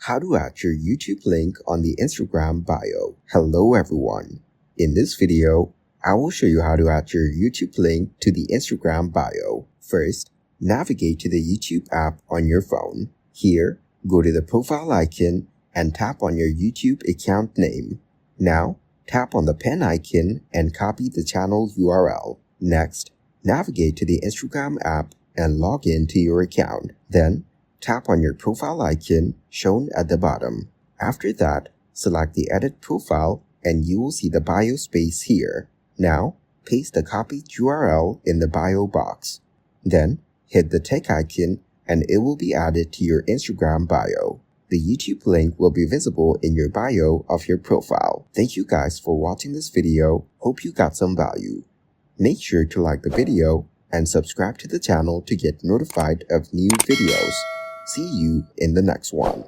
How to add your YouTube link on the Instagram bio. Hello everyone. In this video, I will show you how to add your YouTube link to the Instagram bio. First, navigate to the YouTube app on your phone. Here, go to the profile icon and tap on your YouTube account name. Now, tap on the pen icon and copy the channel URL. Next, navigate to the Instagram app and log in to your account. Then, tap on your profile icon shown at the bottom. After that, select the Edit Profile and you will see the bio space here. Now, paste the copied URL in the bio box. Then, hit the tick icon and it will be added to your Instagram bio. The YouTube link will be visible in your bio of your profile. Thank you guys for watching this video. Hope you got some value. Make sure to like the video and subscribe to the channel to get notified of new videos. See you in the next one.